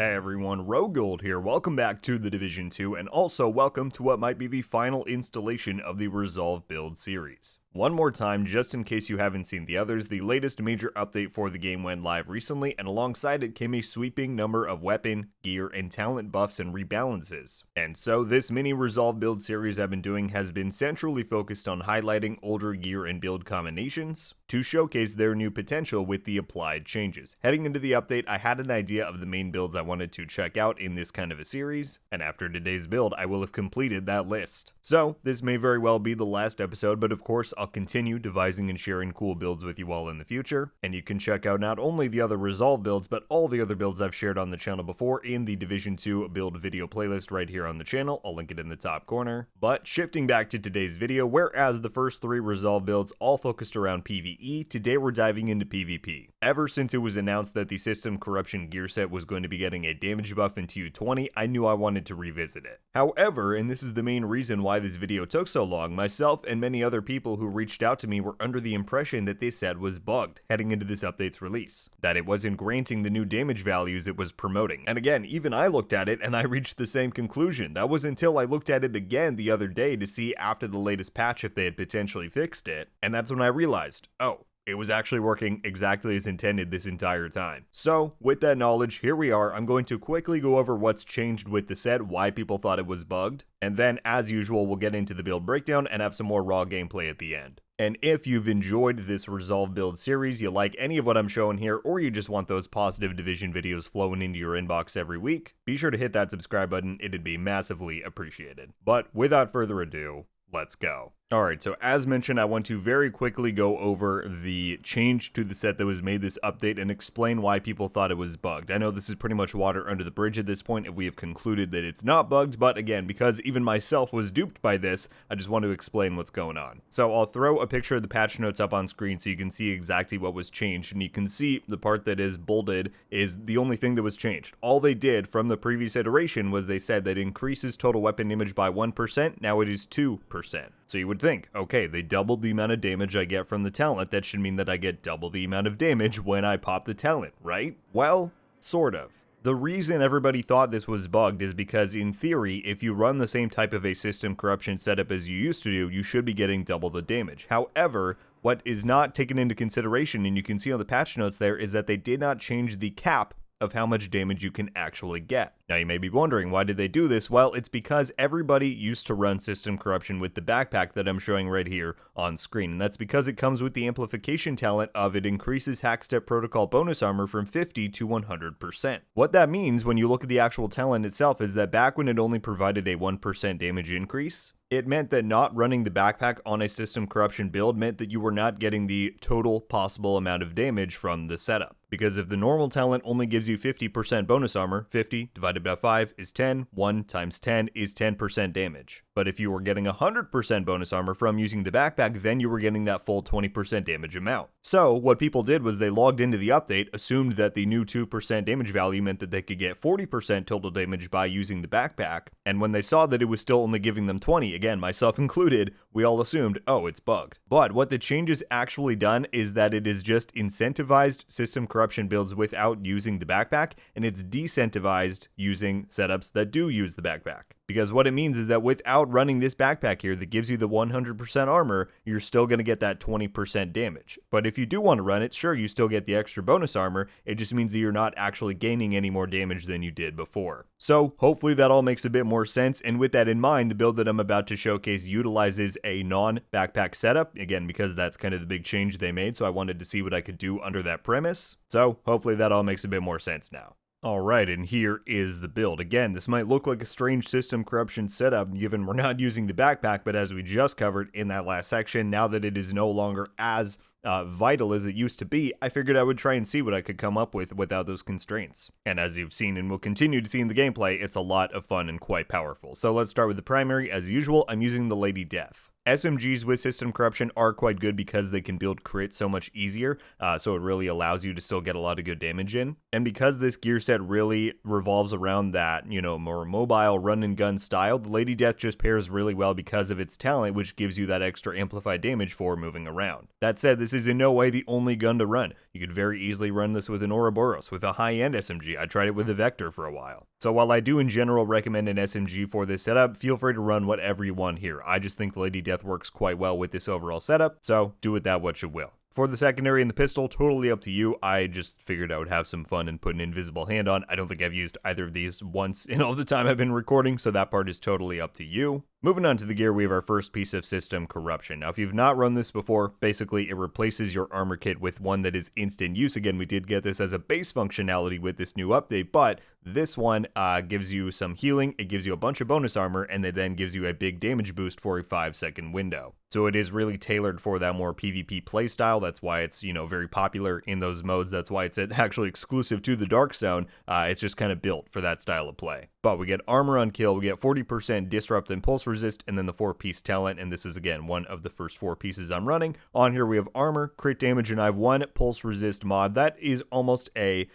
Hey everyone, RogueGold here. Welcome back to the Division 2, and also welcome to what might be the final installation of the Resolve build series. One more time, just in case you haven't seen the others, the latest major update for the game went live recently, and alongside it came a sweeping number of weapon, gear, and talent buffs and rebalances. And so this mini Resolve build series I've been doing has been centrally focused on highlighting older gear and build combinations to showcase their new potential with the applied changes. Heading into the update, I had an idea of the main builds I wanted to check out in this kind of a series, and after today's build, I will have completed that list. So this may very well be the last episode, but of course, I'll continue devising and sharing cool builds with you all in the future, and you can check out not only the other Resolve builds, but all the other builds I've shared on the channel before in the Division 2 build video playlist right here on the channel. I'll link it in the top corner. But shifting back to today's video, whereas the first three Resolve builds all focused around PvE, today we're diving into PvP. Ever since it was announced that the System Corruption gear set was going to be getting a damage buff in TU20, I knew I wanted to revisit it. However, and this is the main reason why this video took so long, myself and many other people who reached out to me were under the impression that this set was bugged heading into this update's release, that it wasn't granting the new damage values it was promoting. And again, even I looked at it and I reached the same conclusion. That was until I looked at it again the other day to see after the latest patch if they had potentially fixed it, and that's when I realized, oh, it was actually working exactly as intended this entire time. So, with that knowledge, here we are. I'm going to quickly go over what's changed with the set, why people thought it was bugged, and then, as usual, we'll get into the build breakdown and have some more raw gameplay at the end. And if you've enjoyed this Resolve build series, you like any of what I'm showing here, or you just want those positive Division videos flowing into your inbox every week, be sure to hit that subscribe button. It'd be massively appreciated. But without further ado, let's go. Alright, so as mentioned, I want to very quickly go over the change to the set that was made this update and explain why people thought it was bugged. I know this is pretty much water under the bridge at this point if we have concluded that it's not bugged, but again, because even myself was duped by this, I just want to explain what's going on. So I'll throw a picture of the patch notes up on screen so you can see exactly what was changed, and you can see the part that is bolded is the only thing that was changed. All they did from the previous iteration was they said that it increases total weapon damage by 1%, now it is 2%. So you would think, okay, they doubled the amount of damage I get from the talent, that should mean that I get double the amount of damage when I pop the talent, right? Well, sort of. The reason everybody thought this was bugged is because, in theory, if you run the same type of a system corruption setup as you used to do, you should be getting double the damage. However, what is not taken into consideration, and you can see on the patch notes there, is that they did not change the cap of how much damage you can actually get. Now you may be wondering, why did they do this? Well, it's because everybody used to run System Corruption with the backpack that I'm showing right here on screen, and that's because it comes with the amplification talent of it increases Hackstep Protocol bonus armor from 50 to 100%. What that means when you look at the actual talent itself is that back when it only provided a 1% damage increase, it meant that not running the backpack on a System Corruption build meant that you were not getting the total possible amount of damage from the setup. Because if the normal talent only gives you 50% bonus armor, 50 divided by 5 is 10, 1 times 10 is 10% damage. But if you were getting 100% bonus armor from using the backpack, then you were getting that full 20% damage amount. So what people did was they logged into the update, assumed that the new 2% damage value meant that they could get 40% total damage by using the backpack, and when they saw that it was still only giving them 20, again, myself included, we all assumed, oh, it's bugged. But what the change has actually done is that it is just incentivized System Corruption builds without using the backpack, and it's decentivized using setups that do use the backpack. Because what it means is that without running this backpack here that gives you the 100% armor, you're still going to get that 20% damage. But if you do want to run it, sure, you still get the extra bonus armor, it just means that you're not actually gaining any more damage than you did before. So hopefully that all makes a bit more sense, and with that in mind, the build that I'm about to showcase utilizes a non-backpack setup, again because that's kind of the big change they made, so I wanted to see what I could do under that premise. So hopefully that all makes a bit more sense now. Alright, and here is the build. Again, this might look like a strange System Corruption setup given we're not using the backpack, but as we just covered in that last section, now that it is no longer as vital as it used to be, I figured I would try and see what I could come up with without those constraints. And as you've seen and will continue to see in the gameplay, it's a lot of fun and quite powerful. So let's start with the primary. As usual, I'm using the Lady Death. SMGs with system corruption are quite good because they can build crit so much easier, so it really allows you to still get a lot of good damage in. And because this gear set really revolves around that, more mobile run and gun style, the Lady Death just pairs really well because of its talent, which gives you that extra amplified damage for moving around. That said, this is in no way the only gun to run. You could very easily run this with an Ouroboros, with a high-end SMG. I tried it with a Vector for a while. So while I do in general recommend an SMG for this setup, feel free to run whatever you want here. I just think the Lady Death works quite well with this overall setup, so do with that what you will. For the secondary and the pistol, totally up to you. I just figured I would have some fun and put an invisible hand on. I don't think I've used either of these once in all the time I've been recording, so that part is totally up to you. Moving on to the gear, we have our first piece of system corruption. Now, if you've not run this before, basically it replaces your armor kit with one that is instant use. Again, we did get this as a base functionality with this new update, but this one gives you some healing, it gives you a bunch of bonus armor, and it then gives you a big damage boost for a 5-second window. So it is really tailored for that more PvP playstyle. That's why it's, very popular in those modes. That's why it's actually exclusive to the Dark Zone. It's just kind of built for that style of play. But we get armor on kill, we get 40% disrupt and pulse resist, and then the 4-piece talent, and this is again one of the first 4 pieces I'm running. On here we have armor, crit damage, and I have 1 pulse resist mod. That is almost a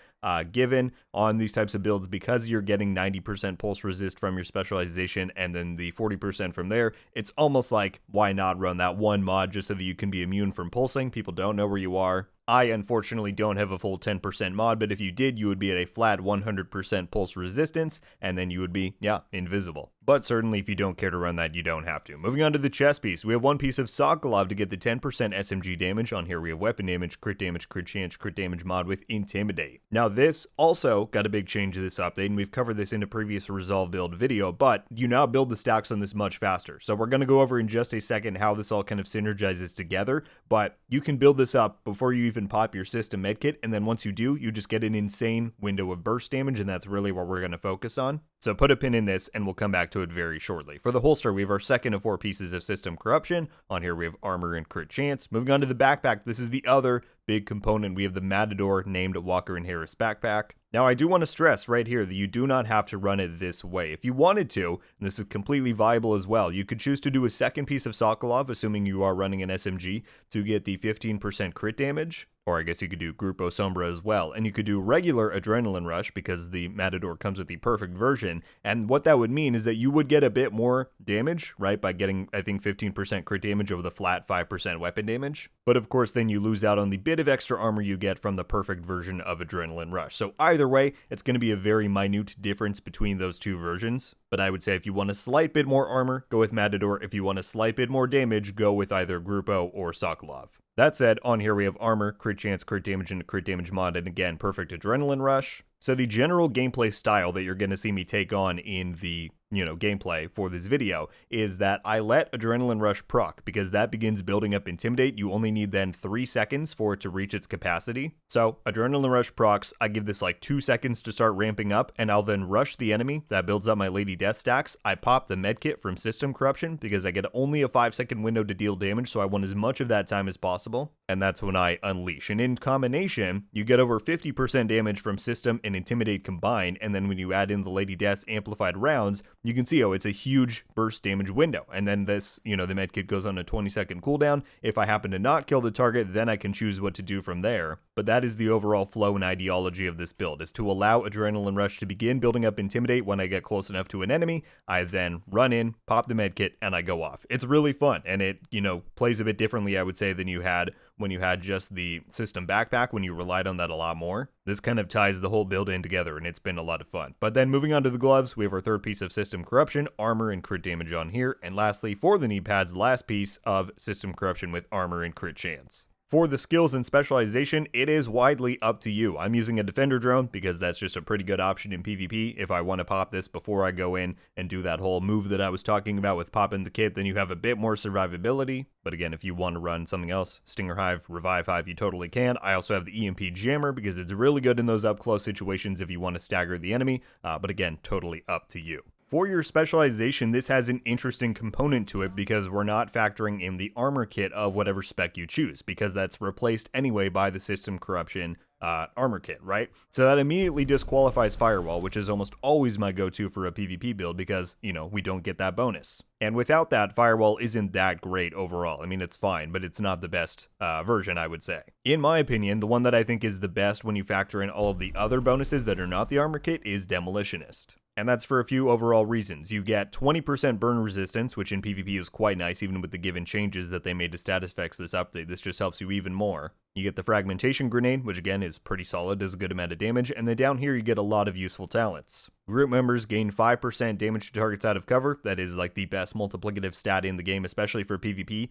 given on these types of builds because you're getting 90% pulse resist from your specialization and then the 40% from there. It's almost like, why not run that one mod just so that you can be immune from pulsing? People don't know where you are. I unfortunately don't have a full 10% mod, but if you did, you would be at a flat 100% pulse resistance, and then you would be, invisible. But certainly if you don't care to run that, you don't have to. Moving on to the chest piece, we have 1 piece of Sokolov to get the 10% SMG damage. On here we have weapon damage, crit chance, crit damage mod with Intimidate. Now this also got a big change to this update, and we've covered this in a previous Resolve build video, but you now build the stacks on this much faster. So we're going to go over in just a second how this all kind of synergizes together, but you can build this up before you even pop your system medkit, and then once you do, you just get an insane window of burst damage, and that's really what we're going to focus on. So put a pin in this, and we'll come back to it very shortly. For the holster, we have our second of 4 pieces of system corruption. On here, we have armor and crit chance. Moving on to the backpack, this is the other big component. We have the Matador named Walker and Harris backpack. Now, I do want to stress right here that you do not have to run it this way. If you wanted to, and this is completely viable as well, you could choose to do a second piece of Sokolov, assuming you are running an SMG, to get the 15% crit damage. Or I guess you could do Grupo Sombra as well. And you could do regular Adrenaline Rush because the Matador comes with the perfect version. And what that would mean is that you would get a bit more damage, right? By getting, I think, 15% crit damage over the flat 5% weapon damage. But of course, then you lose out on the bit of extra armor you get from the perfect version of Adrenaline Rush. So either way, it's going to be a very minute difference between those two versions. But I would say if you want a slight bit more armor, go with Matador. If you want a slight bit more damage, go with either Grupo or Sokolov. That said, on here we have armor, crit chance, crit damage, and a crit damage mod, and again, perfect adrenaline rush. So the general gameplay style that you're going to see me take on in the, gameplay for this video is that I let Adrenaline Rush proc because that begins building up Intimidate. You only need then 3 seconds for it to reach its capacity. So Adrenaline Rush procs, I give this like 2 seconds to start ramping up, and I'll then rush the enemy. That builds up my Lady Death stacks. I pop the medkit from System Corruption because I get only a 5-second window to deal damage, so I want as much of that time as possible. And that's when I unleash. And in combination, you get over 50% damage from System and Intimidate combined, and then when you add in the Lady Death's amplified rounds, you can see, it's a huge burst damage window. And then this, the medkit goes on a 20-second cooldown. If I happen to not kill the target, then I can choose what to do from there. But that is the overall flow and ideology of this build, is to allow Adrenaline Rush to begin building up Intimidate when I get close enough to an enemy. I then run in, pop the medkit, and I go off. It's really fun, and it, plays a bit differently, I would say, than you had when you had just the system backpack, when you relied on that a lot more. This kind of ties the whole build in together, and it's been a lot of fun. But then moving on to the gloves, we have our third piece of system corruption, armor and crit damage on here. And lastly, for the knee pads, last piece of system corruption with armor and crit chance. For the skills and specialization, it is widely up to you. I'm using a defender drone because that's just a pretty good option in PvP. If I want to pop this before I go in and do that whole move that I was talking about with popping the kit, then you have a bit more survivability. But again, if you want to run something else, Stinger Hive, Revive Hive, you totally can. I also have the EMP Jammer because it's really good in those up close situations if you want to stagger the enemy. But again, totally up to you. For your specialization, this has an interesting component to it because we're not factoring in the armor kit of whatever spec you choose, because that's replaced anyway by the system corruption armor kit, right? So that immediately disqualifies Firewall, which is almost always my go-to for a PvP build because, you know, we don't get that bonus. And without that, Firewall isn't that great overall. I mean, it's fine, but it's not the best version, I would say. In my opinion, the one that I think is the best when you factor in all of the other bonuses that are not the armor kit is Demolitionist. And that's for a few overall reasons. You get 20% burn resistance, which in PvP is quite nice, even with the given changes that they made to status effects this update. This just helps you even more. You get the Fragmentation Grenade, which again is pretty solid, does a good amount of damage, and then down here you get a lot of useful talents. Group members gain 5% damage to targets out of cover. That is like the best multiplicative stat in the game, especially for PvP.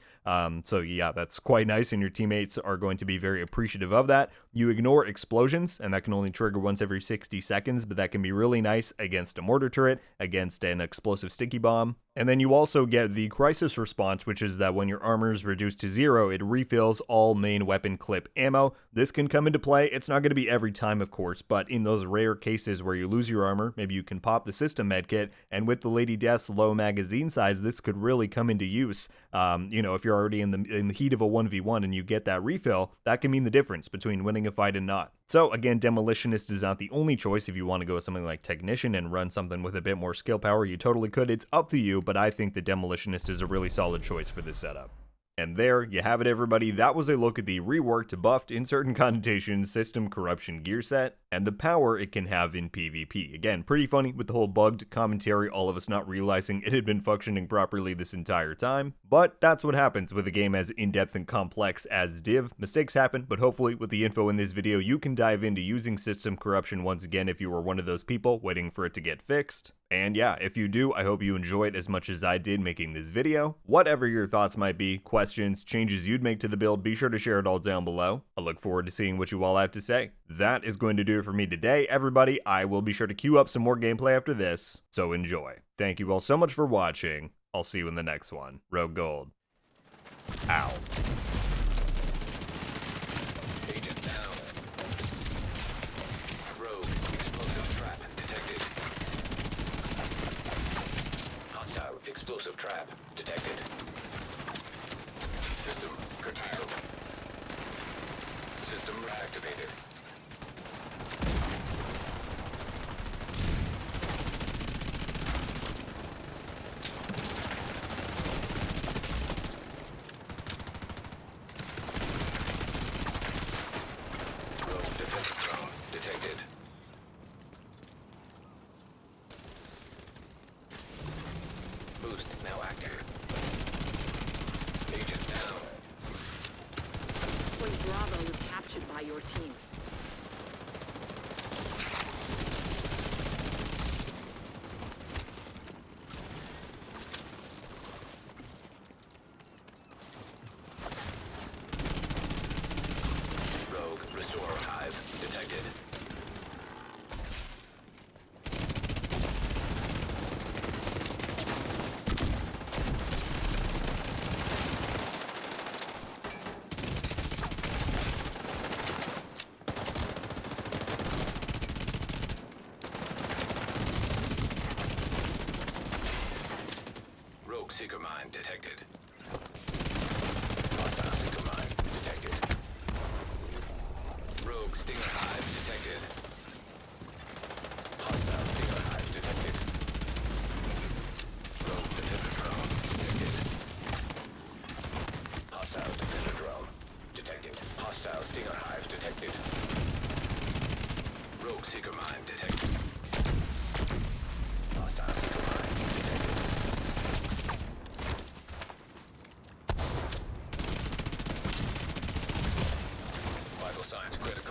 So yeah, that's quite nice, and your teammates are going to be very appreciative of that. You ignore explosions, and that can only trigger once every 60 seconds, but that can be really nice against a mortar turret, against an explosive sticky bomb. And then you also get the Crisis Response, which is that when your armor is reduced to 0, it refills all main weapon clip ammo. This can come into play. It's not going to be every time, of course, but in those rare cases where you lose your armor, maybe you can pop the system medkit, and with the Lady Death's low magazine size, this could really come into use. You know, if you're already in the heat of a 1v1 and you get that refill, that can mean the difference between winning a fight and not. So again, Demolitionist is not the only choice. If you want to go with something like Technician and run something with a bit more skill power, you totally could. It's up to you, but I think the Demolitionist is a really solid choice for this setup. And there you have it, everybody. That was a look at the reworked, buffed, in certain connotations, System Corruption gear set, and the power it can have in PvP. Again, pretty funny with the whole bugged commentary, all of us not realizing it had been functioning properly this entire time. But that's what happens with a game as in-depth and complex as Div. Mistakes happen, but hopefully with the info in this video, you can dive into using System Corruption once again if you were one of those people waiting for it to get fixed. And yeah, if you do, I hope you enjoy it as much as I did making this video. Whatever your thoughts might be, questions, changes you'd make to the build, be sure to share it all down below. I look forward to seeing what you all have to say. That is going to do it for me today, everybody. I will be sure to queue up some more gameplay after this, so enjoy. Thank you all so much for watching. I'll see you in the next one. RogueGold. Ow. Explosive trap detected. System curtailed. System reactivated. Rogue defensive drone detected. Boost now active. Agent down. Point Bravo was captured by your team. Rogue restore hive detected. Rogue seeker mine detected. Hostile seeker mine detected. Rogue stinger hive detected. Hostile stinger hive detected. Rogue defender drone detected. Hostile defender drone detected. Hostile stinger hive detected. Rogue seeker mine detected. Hostile seeker mine detected. Vital signs critical.